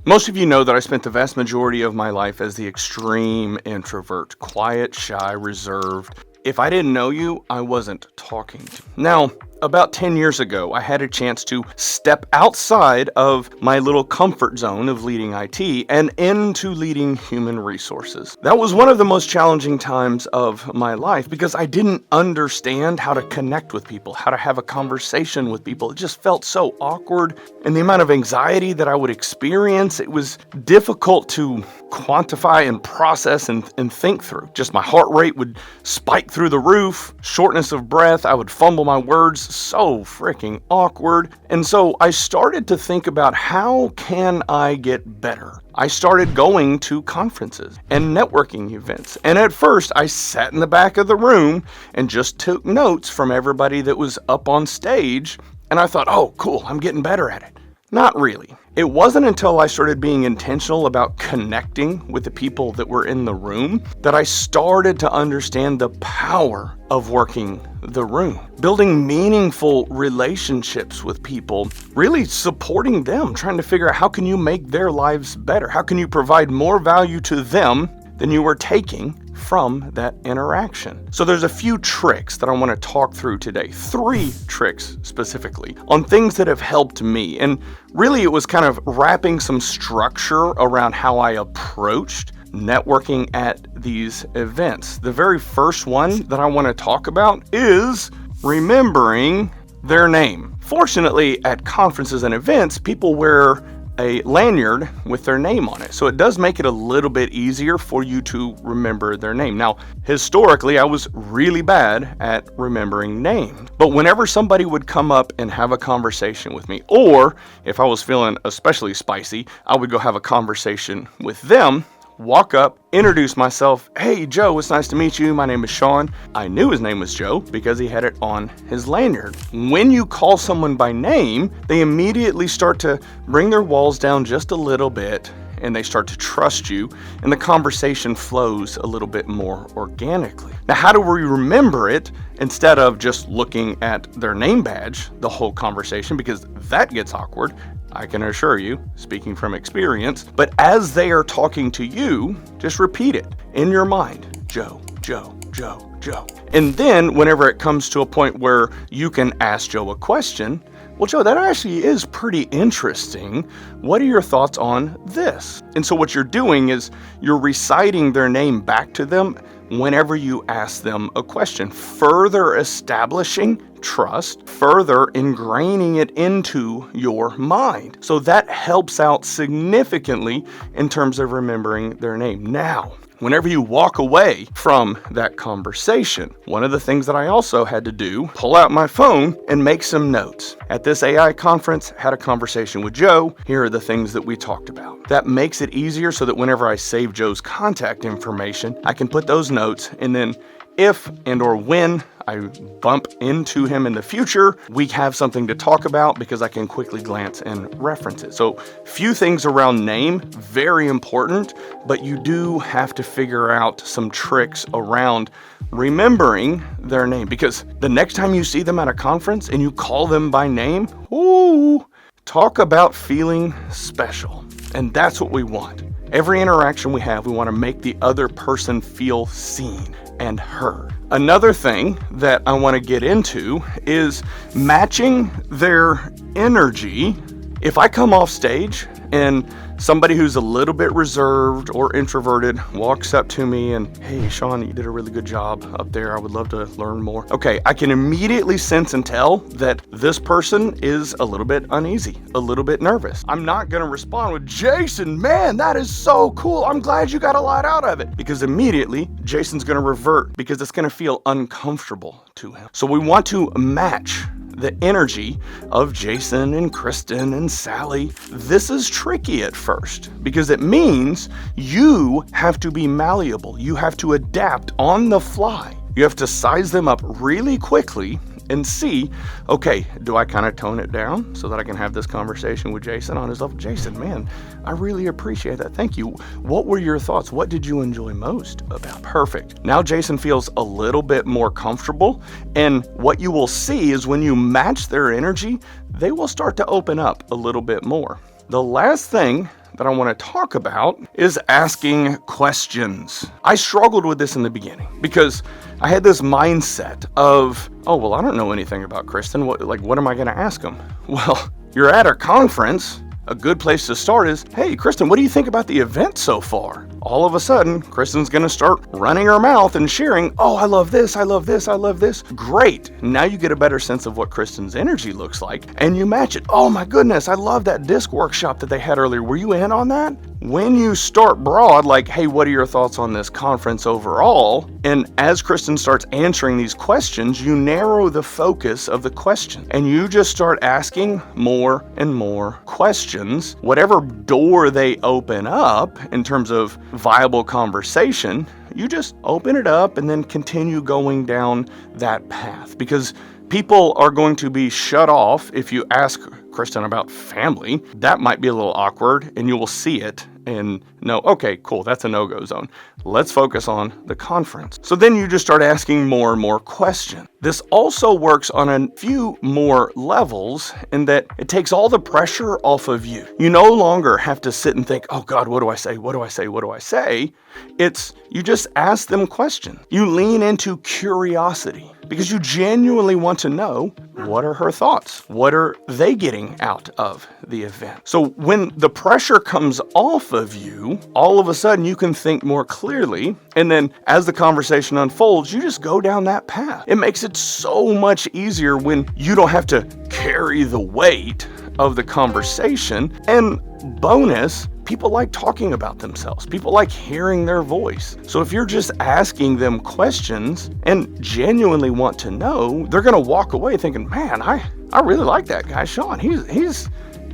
Most of you know that I spent the vast majority of my life as the extreme introvert, quiet, shy, reserved. If I didn't know you, I wasn't talking to you. Now, about 10 years ago, I had a chance to step outside of my little comfort zone of leading IT and into leading human resources. That was one of the most challenging times of my life because I didn't understand how to connect with people, how to have a conversation with people. It just felt so awkward, and the amount of anxiety that I would experience, it was difficult to quantify and process and think through. Just my heart rate would spike through the roof, shortness of breath, I would fumble my words, so freaking awkward. And so I started to think about how can I get better? I started going to conferences and networking events. And at first I sat in the back of the room and just took notes from everybody that was up on stage. And I thought, oh, cool, I'm getting better at it. Not really. It wasn't until I started being intentional about connecting with the people that were in the room that I started to understand the power of working the room, building meaningful relationships with people, really supporting them, trying to figure out how can you make their lives better? How can you provide more value to them than you were taking from that interaction? So there's a few tricks that I want to talk through today, 3 tricks specifically on things that have helped me. And really it was kind of wrapping some structure around how I approached networking at these events. The very first one that I want to talk about is remembering their name. Fortunately, at conferences and events, people wear a lanyard with their name on it. So it does make it a little bit easier for you to remember their name. Now, historically, I was really bad at remembering names. But whenever somebody would come up and have a conversation with me, or if I was feeling especially spicy, I would go have a conversation with them, walk up, introduce myself. Hey, Joe, it's nice to meet you. My name is Sean. I knew his name was Joe because he had it on his lanyard. When you call someone by name, they immediately start to bring their walls down just a little bit and they start to trust you, and the conversation flows a little bit more organically. Now, how do we remember it instead of just looking at their name badge the whole conversation? Because that gets awkward. I can assure you, speaking from experience, but as they are talking to you, just repeat it in your mind. Joe, Joe, Joe, Joe. And then whenever it comes to a point where you can ask Joe a question, well, Joe, that actually is pretty interesting. What are your thoughts on this? And so what you're doing is you're reciting their name back to them whenever you ask them a question, further establishing trust, further ingraining it into your mind. So that helps out significantly in terms of remembering their name. Now, whenever you walk away from that conversation, one of the things that I also had to do, pull out my phone and make some notes. At this AI conference, had a conversation with Joe. Here are the things that we talked about. That makes it easier so that whenever I save Joe's contact information, I can put those notes, and then if and or when I bump into him in the future, we have something to talk about because I can quickly glance and reference it. So few things around name, very important, but you do have to figure out some tricks around remembering their name, because the next time you see them at a conference and you call them by name, ooh, talk about feeling special. And that's what we want. Every interaction we have, we want to make the other person feel seen and heard. Another thing that I want to get into is matching their energy. If I come off stage and somebody who's a little bit reserved or introverted walks up to me and, hey, Sean, you did a really good job up there. I would love to learn more. Okay, I can immediately sense and tell that this person is a little bit uneasy, a little bit nervous. I'm not going to respond with, Jason, man, that is so cool. I'm glad you got a lot out of it. Because immediately Jason's going to revert because it's going to feel uncomfortable to him. So we want to match the energy of Jason and Kristen and Sally. This is tricky at first because it means you have to be malleable. You have to adapt on the fly. You have to size them up really quickly and see, okay, do I kind of tone it down so that I can have this conversation with Jason on his level? Jason, man, I really appreciate that. Thank you. What were your thoughts? What did you enjoy most about? Perfect. Now Jason feels a little bit more comfortable. And what you will see is when you match their energy, they will start to open up a little bit more. The last thing that I want to talk about is asking questions. I struggled with this in the beginning because I had this mindset of, oh, well, I don't know anything about Kristen. What am I going to ask him? Well, you're at a conference. A good place to start is, hey, Kristen, what do you think about the event so far? All of a sudden, Kristen's going to start running her mouth and sharing, oh, I love this, I love this, I love this. Great. Now you get a better sense of what Kristen's energy looks like, and you match it. Oh my goodness, I love that disc workshop that they had earlier. Were you in on that? When you start broad, like, hey, what are your thoughts on this conference overall? And as Kristen starts answering these questions, you narrow the focus of the question, and you just start asking more and more questions. Whatever door they open up in terms of viable conversation, you just open it up and then continue going down that path, because people are going to be shut off if you ask Kristen about family. That might be a little awkward, and you will see it and know, okay, cool, that's a no-go zone. Let's focus on the conference. So then you just start asking more and more questions. This also works on a few more levels in that it takes all the pressure off of you. You no longer have to sit and think, oh God, what do I say? What do I say? What do I say? It's, you just ask them questions. You lean into curiosity because you genuinely want to know, what are her thoughts? What are they getting out of the event? So when the pressure comes off of you, all of a sudden you can think more clearly. And then as the conversation unfolds, you just go down that path. It makes it so much easier when you don't have to carry the weight of the conversation. And bonus, people like talking about themselves. People like hearing their voice. So if you're just asking them questions and genuinely want to know, they're going to walk away thinking, man, I really like that guy, Sean. He's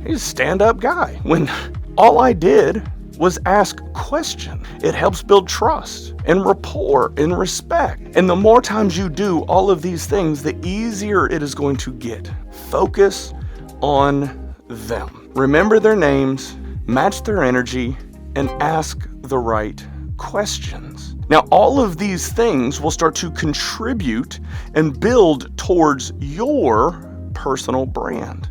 a stand-up guy. When all I did was ask questions. It helps build trust and rapport and respect. And the more times you do all of these things, the easier it is going to get. Focus on them. Remember their names, match their energy, and ask the right questions. Now, all of these things will start to contribute and build towards your personal brand.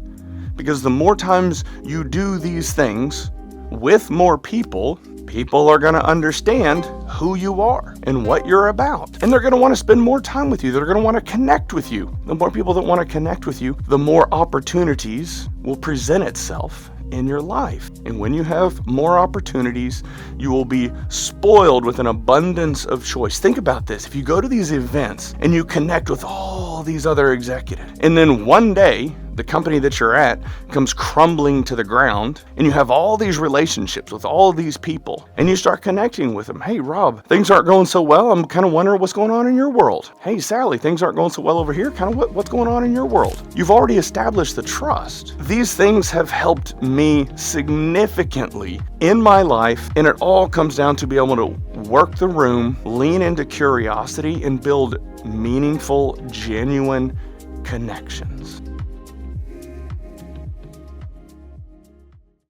Because the more times you do these things with more people, people are going to understand who you are and what you're about. And they're going to want to spend more time with you. They're going to want to connect with you. The more people that want to connect with you, the more opportunities will present itself in your life. And when you have more opportunities, you will be spoiled with an abundance of choice. Think about this. If you go to these events and you connect with all these other executives, and then one day the company that you're at comes crumbling to the ground, and you have all these relationships with all these people, and you start connecting with them. Hey, Rob, things aren't going so well. I'm kind of wondering what's going on in your world. Hey, Sally, things aren't going so well over here. Kind of what's going on in your world? You've already established the trust. These things have helped me significantly in my life, and it all comes down to be able to work the room, lean into curiosity, and build meaningful, genuine connections.